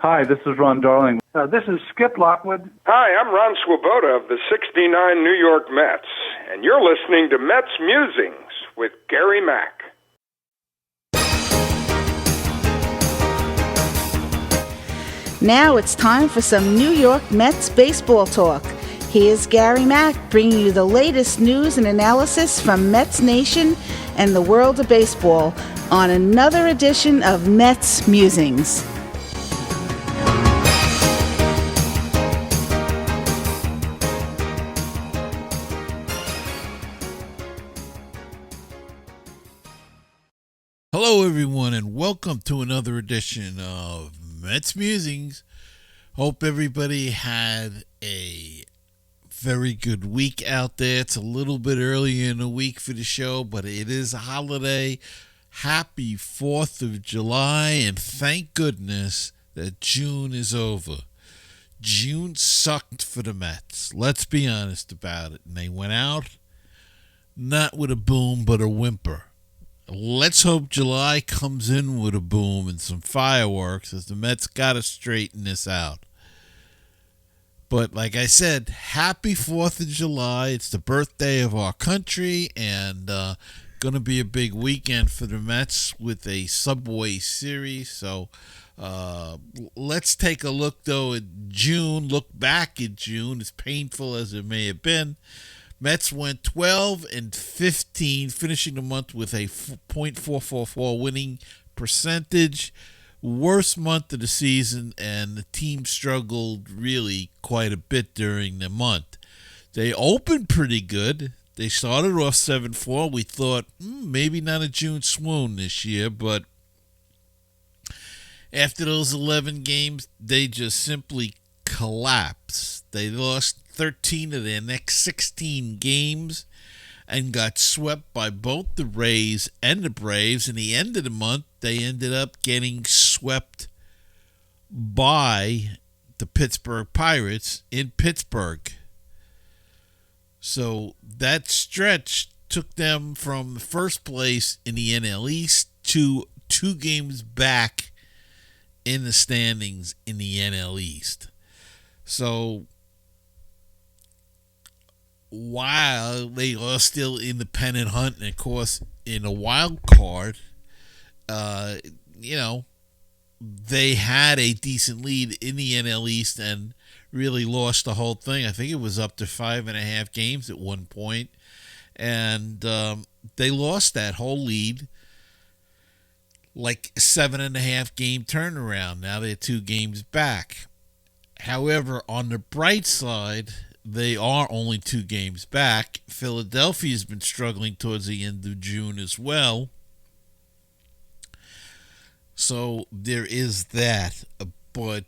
Hi, this is Ron Darling. This is Skip Lockwood. Hi, I'm Ron Swoboda of the 69 New York Mets, and you're listening to MetsMusings with Gary Mack. Now it's time for some New York Mets baseball talk. Here's Gary Mack bringing you the latest news and analysis from Mets Nation and the world of baseball on another edition of MetsMusings. Hello, everyone, and welcome to another edition of MetsMusings. Hope everybody had a very good week out there. It's a little bit early in the week for the show, but it is a holiday. Happy 4th of July, and thank goodness that June is over. June sucked for the Mets. Let's be honest about it. And they went out not with a boom, but a whimper. Let's hope July comes in with a boom and some fireworks, as the Mets got to straighten this out. But like I said, happy 4th of July. It's the birthday of our country, and going to be a big weekend for the Mets with a Subway Series. So let's take a look, though, at June. Look back at June, as painful as it may have been. Mets went 12-15, finishing the month with a .444 winning percentage. Worst month of the season, and the team struggled really quite a bit during the month. They opened pretty good. They started off 7-4. We thought, maybe not a June swoon this year, but after those 11 games, they just simply collapsed. They lost 13 of their next 16 games and got swept by both the Rays and the Braves. In the end of the month, they ended up getting swept by the Pittsburgh Pirates in Pittsburgh. So that stretch took them from first place in the NL East to 2 games back in the standings in the NL East. So while they are still independent hunt, and of course in a wild card, they had a decent lead in the NL East and really lost the whole thing. I think it was up to 5.5 games at one point, and they lost that whole lead. Like 7.5 game turnaround. Now they're 2 games back. However, on the bright side, they are only 2 games back. Philadelphia's been struggling towards the end of June as well. So there is that. But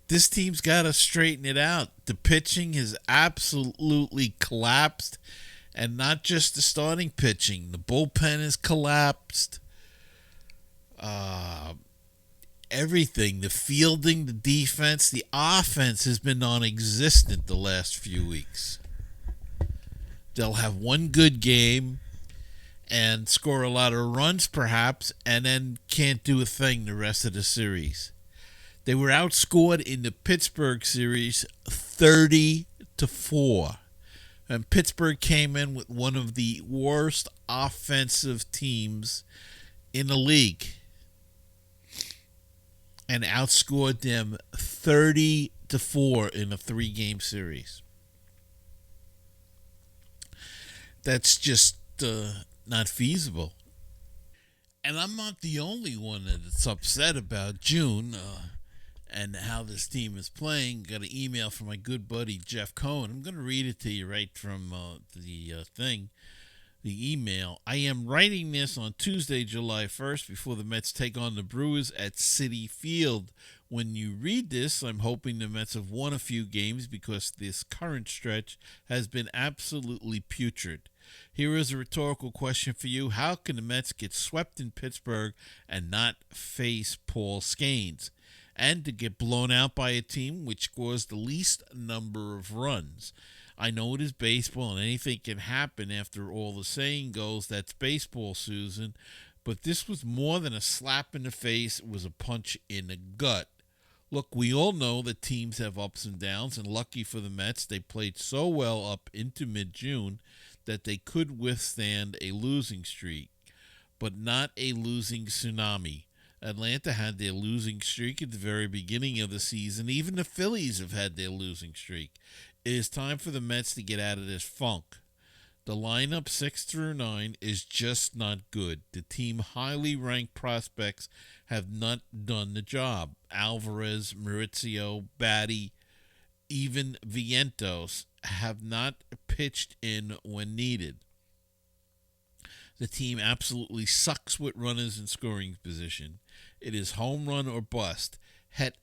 this team's got to straighten it out. The pitching has absolutely collapsed. And not just the starting pitching. The bullpen has collapsed. Everything, the fielding, the defense, the offense has been non-existent the last few weeks. They'll have one good game and score a lot of runs perhaps, and then can't do a thing the rest of the series. They were outscored in the Pittsburgh series 30-4. And Pittsburgh came in with one of the worst offensive teams in the league and outscored them 30-4 in a 3-game series. That's just not feasible. And I'm not the only one that's upset about June and how this team is playing. Got an email from my good buddy Jeff Cohen. I'm going to read it to you right from the email. I am writing this on Tuesday, July 1st, before the Mets take on the Brewers at Citi Field. When you read this, I'm hoping the Mets have won a few games because this current stretch has been absolutely putrid. Here is a rhetorical question for you. How can the Mets get swept in Pittsburgh and not face Paul Skeens? And to get blown out by a team which scores the least number of runs? I know it is baseball and anything can happen. After all, the saying goes, that's baseball, Susan. But this was more than a slap in the face. It was a punch in the gut. Look, we all know that teams have ups and downs, and lucky for the Mets, they played so well up into mid-June that they could withstand a losing streak, but not a losing tsunami. Atlanta had their losing streak at the very beginning of the season. Even the Phillies have had their losing streak. It is time for the Mets to get out of this funk. The lineup 6 through 9 is just not good. The team highly ranked prospects have not done the job. Alvarez, Maurizio, Batty, even Vientos have not pitched in when needed. The team absolutely sucks with runners in scoring position. It is home run or bust. Heck,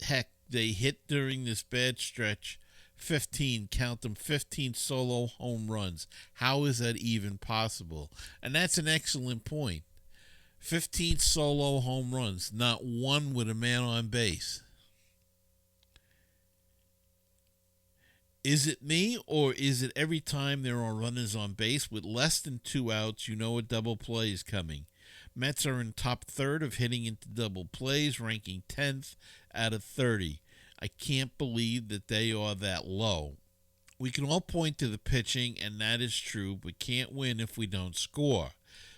they hit during this bad stretch 15, count them, 15 solo home runs. How is that even possible? And that's an excellent point. 15 solo home runs, not one with a man on base. Is it me, or is it every time there are runners on base with less than 2 outs, you know a double play is coming? Mets are in top third of hitting into double plays, ranking 10th out of 30. I can't believe that they are that low. We can all point to the pitching, and that is true, but can't win if we don't score.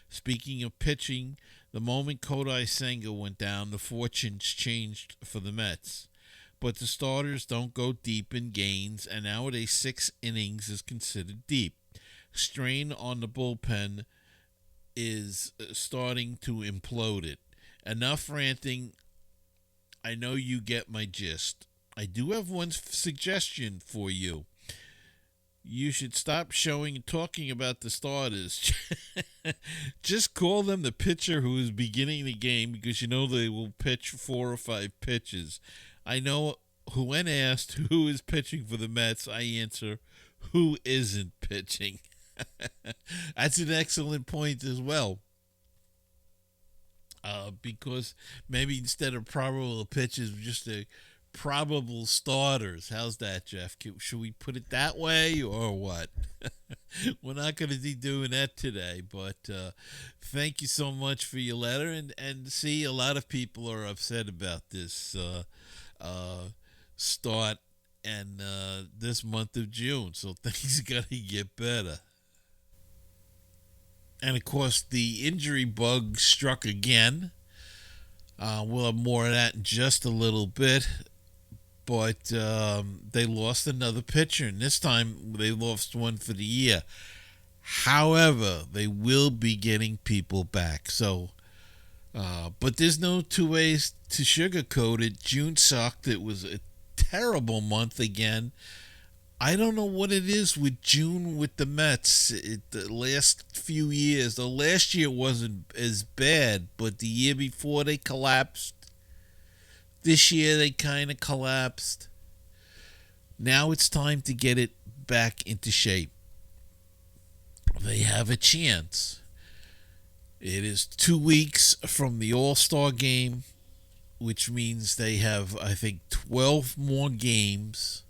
Speaking of pitching, the moment Kodai Senga went down, the fortunes changed for the Mets. But the starters don't go deep in games, and nowadays 6 innings is considered deep. Strain on the bullpen is starting to implode it. Enough ranting. I know you get my gist. I do have one suggestion for you. You should stop showing and talking about the starters. Just call them the pitcher who is beginning the game, because you know they will pitch 4 or 5 pitches. I know when asked who is pitching for the Mets, I answer, who isn't pitching? That's an excellent point as well. Because maybe instead of probable pitches, just a probable starters. How's that, Jeff? Should we put it that way or what? We're not going to be doing that today, but thank you so much for your letter. And see, a lot of people are upset about this start and this month of June, so things got to get better. And, of course, the injury bug struck again. We'll have more of that in just a little bit. But they lost another pitcher, and this time they lost one for the year. However, they will be getting people back. So, but there's no two ways to sugarcoat it. June sucked. It was a terrible month again. I don't know what it is with June with the Mets. The last few years, the last year wasn't as bad, but the year before they collapsed. This year they kind of collapsed. Now it's time to get it back into shape. They have a chance. It is 2 weeks from the All-Star game, which means they have, I think, 12 more games.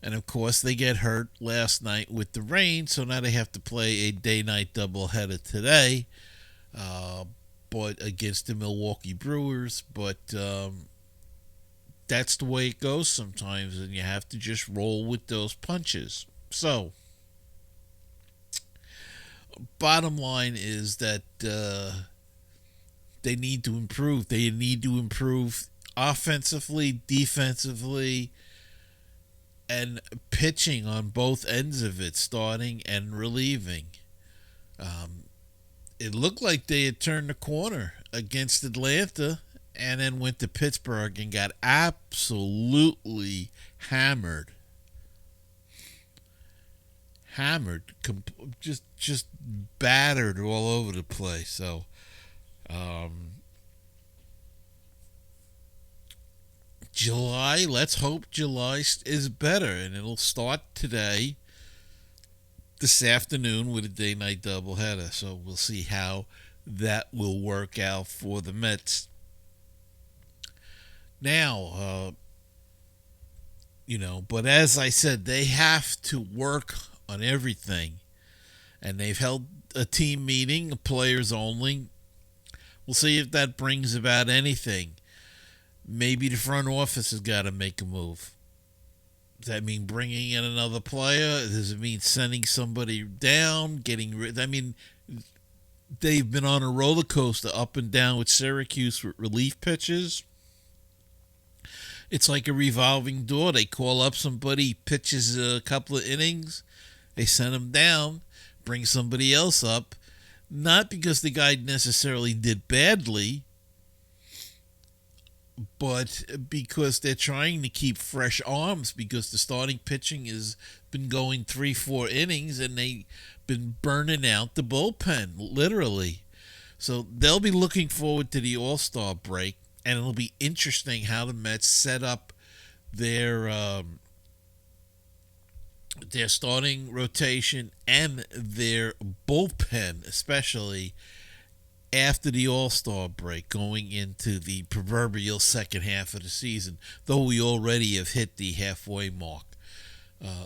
And, of course, they get hurt last night with the rain, so now they have to play a day-night doubleheader today. But against the Milwaukee Brewers, but that's the way it goes sometimes, and you have to just roll with those punches. So, bottom line is that they need to improve. They need to improve offensively, defensively, and pitching on both ends of it, starting and relieving. It looked like they had turned the corner against Atlanta and then went to Pittsburgh and got absolutely hammered. Just battered all over the place. So, July, let's hope July is better, and it'll start today. This afternoon with a day-night doubleheader, so we'll see how that will work out for the Mets. Now, but as I said, they have to work on everything, and they've held a team meeting, players only. We'll see if that brings about anything. maybe the front office has got to make a move. Does that mean bringing in another player? Does it mean sending somebody down, getting rid? I mean, they've been on a roller coaster up and down with Syracuse with relief pitches. It's like a revolving door. They call up somebody, pitches a couple of innings, they send him down, bring somebody else up. Not because the guy necessarily did badly, but because they're trying to keep fresh arms, because the starting pitching has been going 3-4 innings and they've been burning out the bullpen, literally. So they'll be looking forward to the All-Star break, and it'll be interesting how the Mets set up their starting rotation and their bullpen, especially after the All-Star break, going into the proverbial second half of the season, though we already have hit the halfway mark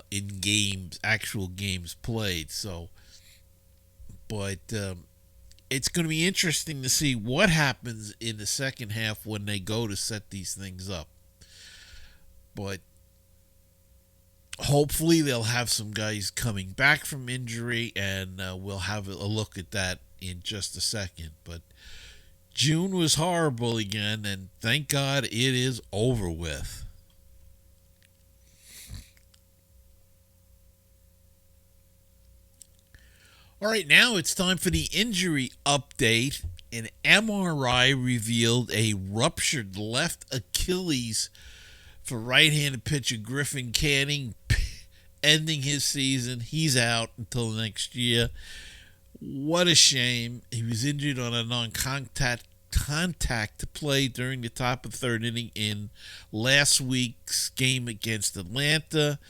in games, actual games played. So, but it's going to be interesting to see what happens in the second half when they go to set these things up. But hopefully they'll have some guys coming back from injury, and we'll have a look at that in just a second. But June was horrible again, and thank God it is over with. All right, now it's time for the injury update. An MRI revealed a ruptured left Achilles for right-handed pitcher Griffin Canning, ending his season. He's out until next year. What a shame. He was injured on a non-contact play during the top of third inning in last week's game against Atlanta.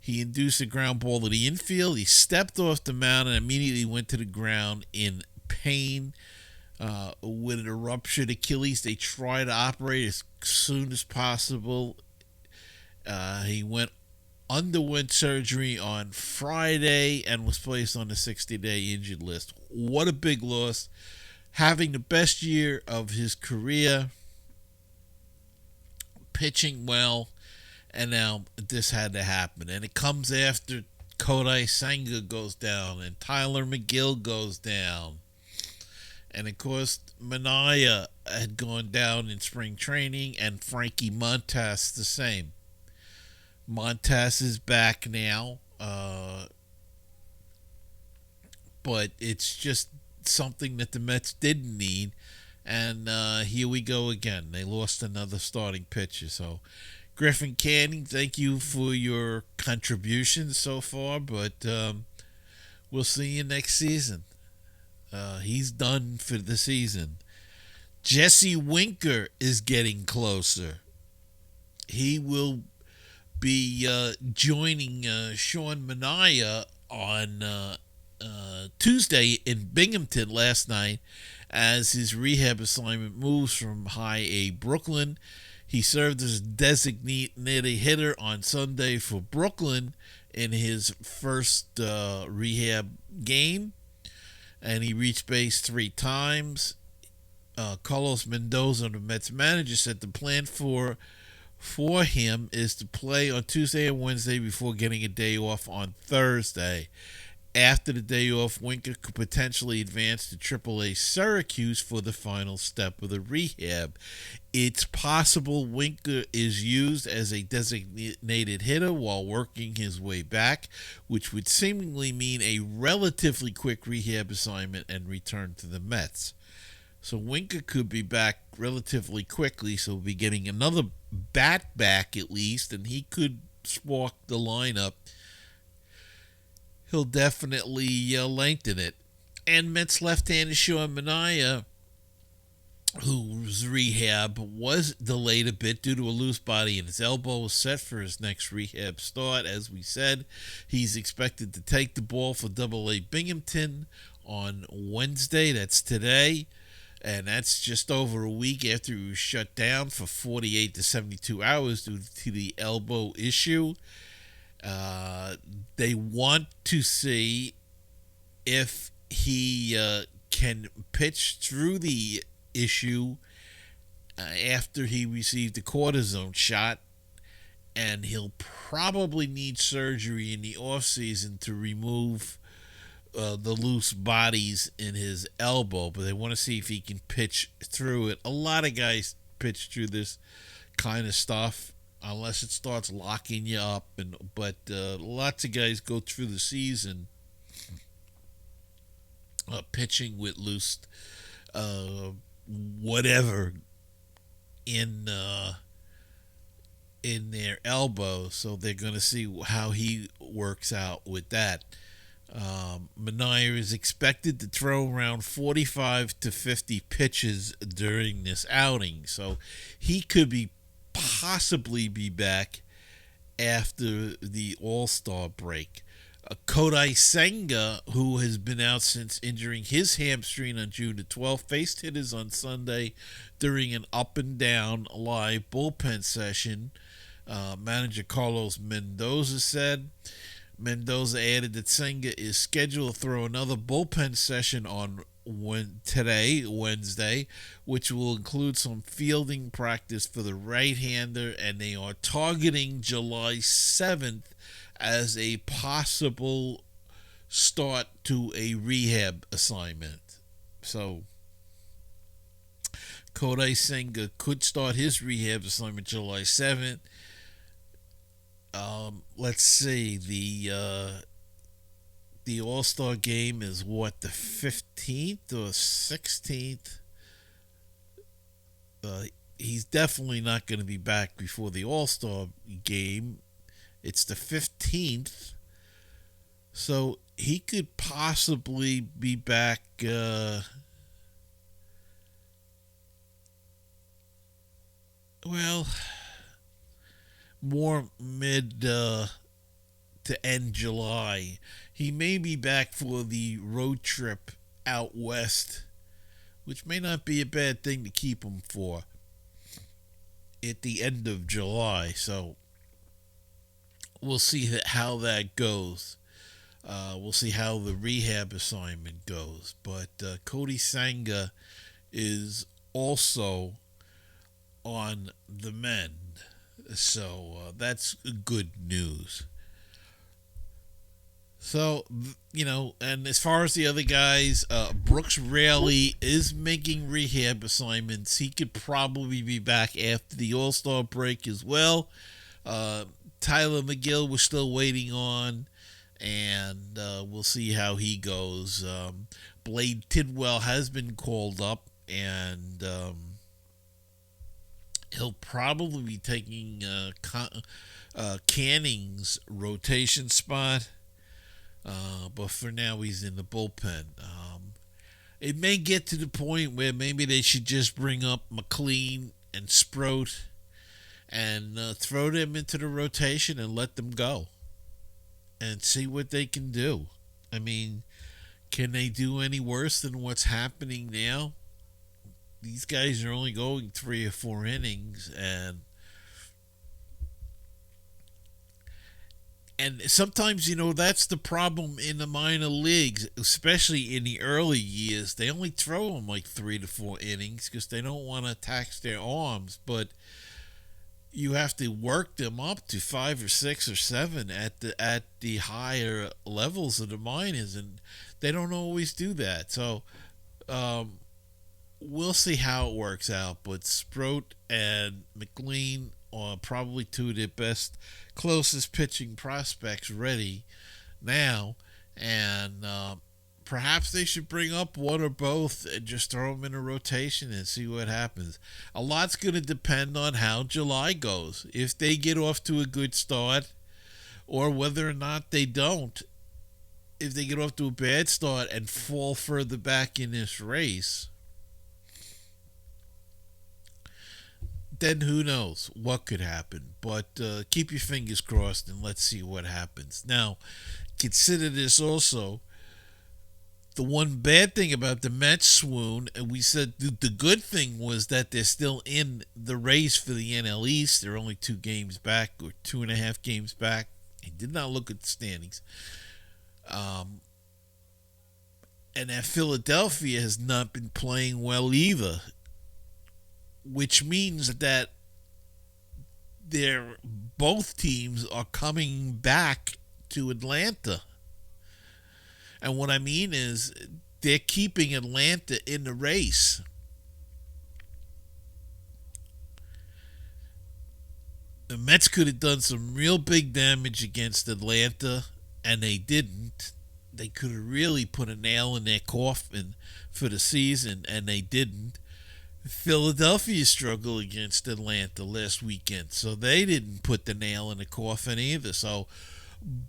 He induced a ground ball to the infield. He stepped off the mound and immediately went to the ground in pain. With a ruptured Achilles, they tried to operate as soon as possible. He underwent surgery on Friday and was placed on the 60-day injured list. What a big loss. Having the best year of his career, pitching well, and now this had to happen. And it comes after Kodai Senga goes down and Tyler McGill goes down. And, of course, Manaea had gone down in spring training, and Frankie Montas the same. Montas is back now, but it's just something that the Mets didn't need, and here we go again. They lost another starting pitcher. So, Griffin Canning, thank you for your contributions so far, but we'll see you next season. He's done for the season. Jesse Winker is getting closer. He will be joining Sean Manaea on Tuesday in Binghamton last night as his rehab assignment moves from High A Brooklyn. He served as designated hitter on Sunday for Brooklyn in his first rehab game, and he reached base 3 times. Carlos Mendoza, the Mets manager, said the plan for him is to play on Tuesday and Wednesday before getting a day off on Thursday. After the day off, Winker could potentially advance to AAA Syracuse for the final step of the rehab. It's possible Winker is used as a designated hitter while working his way back, which would seemingly mean a relatively quick rehab assignment and return to the Mets. So Winker could be back relatively quickly, so we'll be getting another bat back at least, and he could spark the lineup. He'll definitely lengthen it. And Mets left-handed Sean Manaea, whose rehab was delayed a bit due to a loose body in his elbow, was set for his next rehab start. As we said, he's expected to take the ball for AA Binghamton on Wednesday. That's today. And that's just over a week after he was shut down for 48 to 72 hours due to the elbow issue. They want to see if he can pitch through the issue after he received the cortisone shot, and he'll probably need surgery in the offseason to remove the loose bodies in his elbow, but they want to see if he can pitch through it. A lot of guys pitch through this kind of stuff unless it starts locking you up, but lots of guys go through the season pitching with loose whatever in their elbow, so they're going to see how he works out with that. Manaea is expected to throw around 45 to 50 pitches during this outing, so he could possibly be back after the All-Star break. Kodai Senga, who has been out since injuring his hamstring on June the 12th, faced hitters on Sunday during an up-and-down live bullpen session. Manager Carlos Mendoza said. Mendoza added that Senga is scheduled to throw another bullpen session on Wednesday, which will include some fielding practice for the right-hander, and they are targeting July 7th as a possible start to a rehab assignment. So Kodai Senga could start his rehab assignment July 7th. Let's see, the All-Star game is what, the 15th or 16th? He's definitely not going to be back before the All-Star game. It's the 15th, so he could possibly be back more mid to end July. He may be back for the road trip out west, which may not be a bad thing to keep him for at the end of July. So we'll see how that goes. We'll see how the rehab assignment goes. But Kodai Senga is also on the mend. So that's good news. So, and as far as the other guys, Brooks Raley is making rehab assignments. He could probably be back after the All-Star break as well. Tyler McGill we're still waiting on, and we'll see how he goes. Blade Tidwell has been called up, and he'll probably be taking Canning's rotation spot. But for now, he's in the bullpen. It may get to the point where maybe they should just bring up McLean and Sproat and throw them into the rotation and let them go and see what they can do. I mean, can they do any worse than what's happening now? These guys are only going 3 or 4 innings, and sometimes, that's the problem in the minor leagues, especially in the early years. They only throw them like 3 to 4 innings because they don't want to tax their arms. But you have to work them up to 5 or 6 or 7 at the higher levels of the minors, and they don't always do that. So we'll see how it works out. But Sproat and McLean are probably 2 of their best, closest pitching prospects ready now, and perhaps they should bring up one or both and just throw them in a rotation and see what happens. A lot's going to depend on how July goes. If they get off to a good start, or whether or not they don't. If they get off to a bad start and fall further back in this race, then who knows what could happen. But keep your fingers crossed and let's see what happens. Now, consider this also. The one bad thing about the Mets swoon, and we said the good thing was that they're still in the race for the NL East. They're only 2 games back, or 2.5 games back. I did not look at the standings. And that Philadelphia has not been playing well either. which means that both teams are coming back to Atlanta. And what I mean is they're keeping Atlanta in the race. The Mets could have done some real big damage against Atlanta, and they didn't. They could have really put a nail in their coffin for the season, and they didn't. Philadelphia struggled against Atlanta last weekend, so they didn't put the nail in the coffin either. So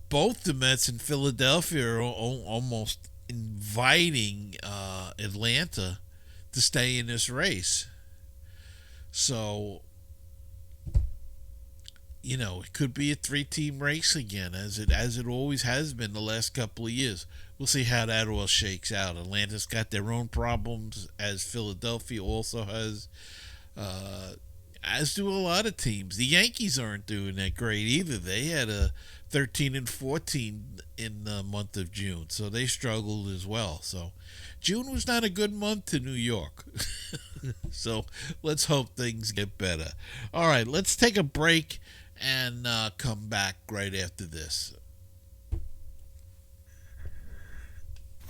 both the Mets and Philadelphia are almost inviting Atlanta to stay in this race. So, it could be a 3-team race again, as it always has been the last couple of years. We'll see how that all shakes out. Atlanta's got their own problems, as Philadelphia also has, as do a lot of teams. The Yankees aren't doing that great either. They had a 13-14 in the month of June, so they struggled as well. So June was not a good month to New York. So let's hope things get better. All right, let's take a break and come back right after this.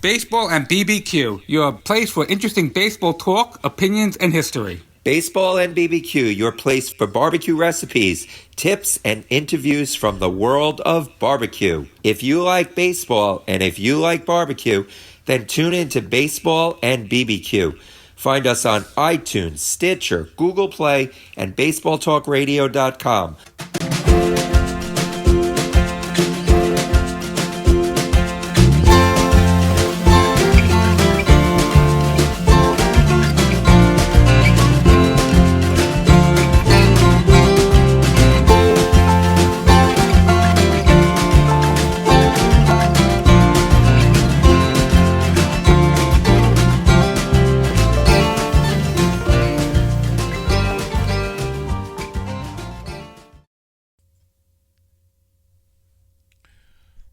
Baseball and BBQ, your place for interesting baseball talk, opinions, and history. Baseball and BBQ, your place for barbecue recipes, tips, and interviews from the world of barbecue. If you like baseball and if you like barbecue, then tune in to Baseball and BBQ. Find us on iTunes, Stitcher, Google Play, and BaseballTalkRadio.com.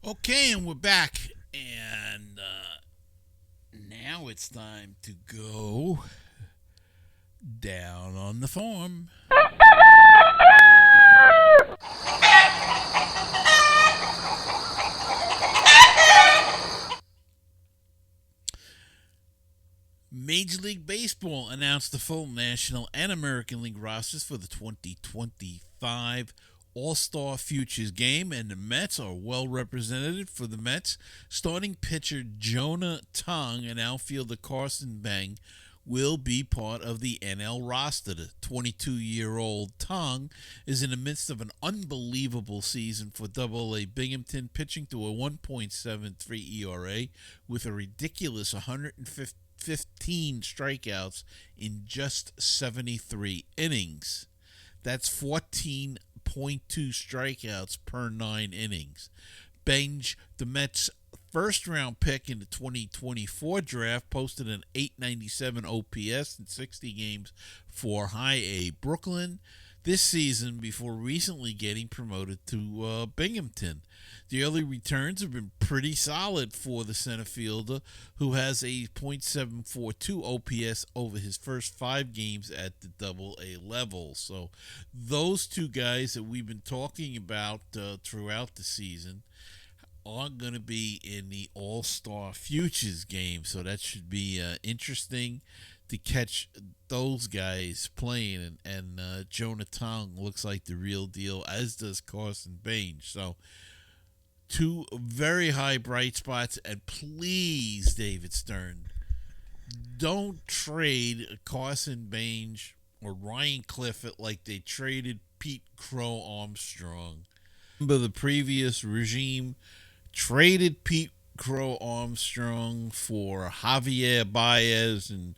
Okay, and we're back, and now it's time to go down on the farm. Major League Baseball announced the full National and American League rosters for the 2025 All-Star Futures game, and the Mets are well represented. For the Mets, starting pitcher Jonah Tong and outfielder Carson Bang will be part of the NL roster. The 22-year-old Tong is in the midst of an unbelievable season for Double-A Binghamton, pitching to a 1.73 ERA with a ridiculous 115 strikeouts in just 73 innings. That's 14.2 strikeouts per 9 innings. Bange, the Mets' first-round pick in the 2024 draft, posted an .897 OPS in 60 games for High A Brooklyn this season before recently getting promoted to Binghamton. The early returns have been pretty solid for the center fielder, who has a .742 OPS over his first 5 games at the Double-A level. So those two guys that we've been talking about throughout the season are going to be in the All-Star Futures game. So that should be interesting to catch those guys playing. And Jonah Tong looks like the real deal, as does Carson Bange. So two very high bright spots. And please, David Stern, don't trade Carson Bange or Ryan Clifford like they traded Pete Crow Armstrong. Remember, the previous regime traded Pete Crow Armstrong for Javier Baez and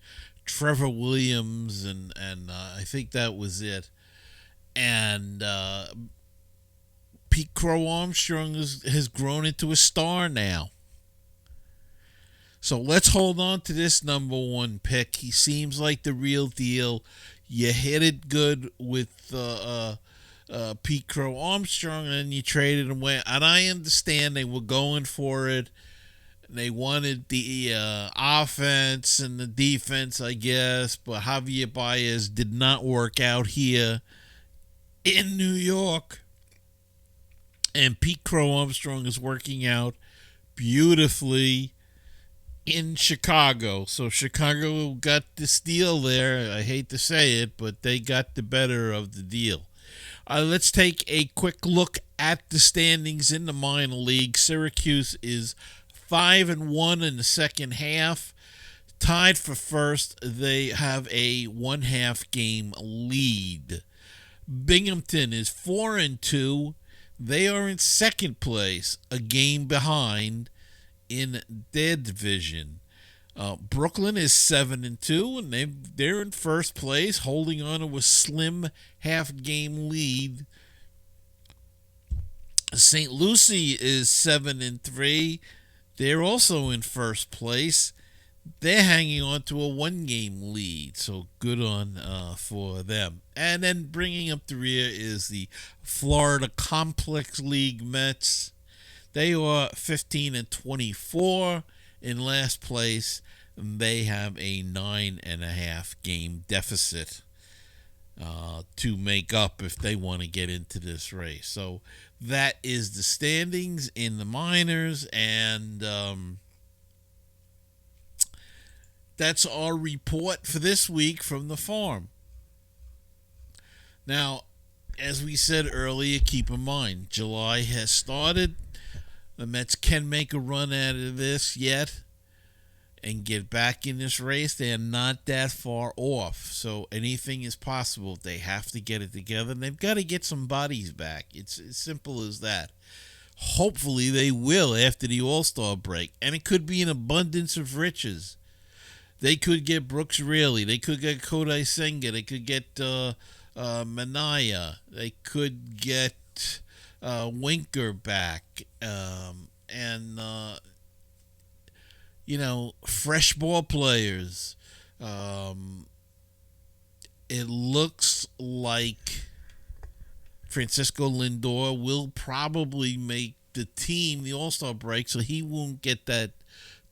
Trevor Williams, and I think that was it. And Pete Crow Armstrong has grown into a star now. So let's hold on to this number 1 pick. He seems like the real deal. You hit it good with Pete Crow Armstrong, and then you traded him away. And I understand they were going for it. They wanted the offense and the defense, I guess, but Javier Baez did not work out here in New York. And Pete Crow Armstrong is working out beautifully in Chicago. So Chicago got the steal there. I hate to say it, but they got the better of the deal. Let's take a quick look at the standings in the minor league. Syracuse is 5-1 in the second half. Tied for first. They have a 1/2 game lead. Binghamton is 4-2. They are in second place, a game behind in their division. Brooklyn is 7-2, and they're in first place, holding on to a slim half-game lead. St. Lucie is 7-3. They're also in first place. They're hanging on to a 1-game lead, so good on for them. And then bringing up the rear is the Florida Complex League Mets. They are 15-24 in last place. They have a 9.5 game deficit to make up if they want to get into this race. So that is the standings in the minors, and that's our report for this week from the farm. Now, as we said earlier, keep in mind, July has started. The Mets can make a run out of this yet and get back in this race. They are not that far off, so anything is possible. They have to get it together, and they've got to get some bodies back. It's as simple as that. Hopefully they will after the All-Star break, and it could be an abundance of riches. They could get Brooks Raley. They could get Kodai Senga. They could get Manaya. They could get Winker back. Fresh ball players. It looks like Francisco Lindor will probably make the team, the All-Star break, so he won't get that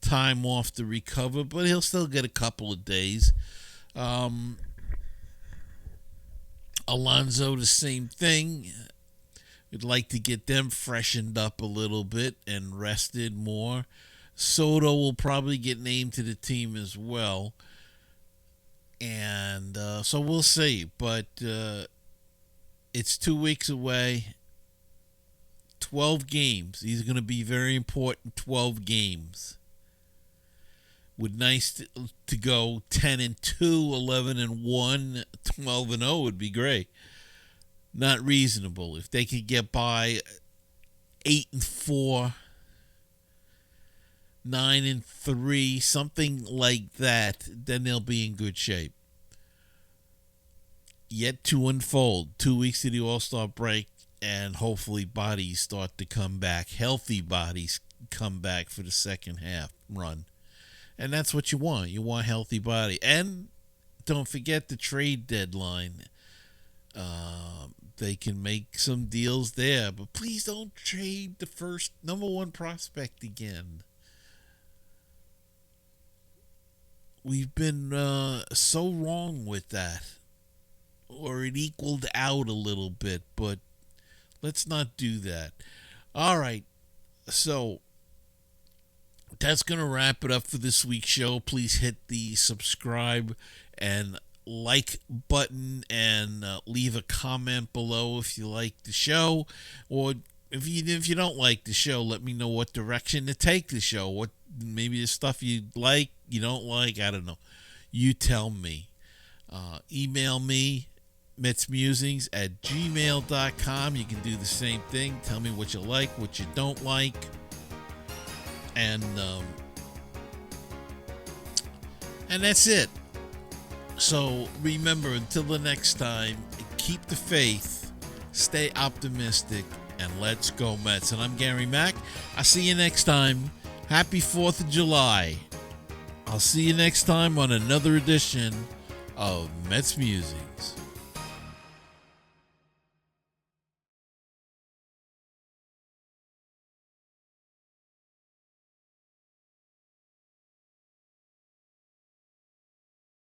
time off to recover, but he'll still get a couple of days. Alonso, the same thing. We'd like to get them freshened up a little bit and rested more. Soto will probably get named to the team as well. And so we'll see. But it's 2 weeks away. 12 games. These are going to be very important 12 games. Would nice to go 10-2, 11-1, 12-0 would be great. Not reasonable. If they could get by 8-4, 9-3, something like that, then they'll be in good shape. Yet to unfold. 2 weeks to the All-Star break, and hopefully bodies start to come back. Healthy bodies come back for the second half run. And that's what you want. You want a healthy body. And don't forget the trade deadline. They can make some deals there. But please don't trade the first number one prospect again. We've been so wrong with that. Or it equaled out a little bit. But let's not do that. All right. So that's going to wrap it up for this week's show. Please hit the subscribe and like button and leave a comment below if you like the show. Or if you don't like the show, let me know what direction to take the show. What maybe the stuff you like, you don't like, I don't know. You tell me. Email me, MetsMusings@gmail.com. You can do the same thing. Tell me what you like, what you don't like. And that's it. So remember, until the next time, keep the faith, stay optimistic, and let's go Mets. And I'm Gary Mack. I'll see you next time. Happy 4th of July. I'll see you next time on another edition of Mets Musings.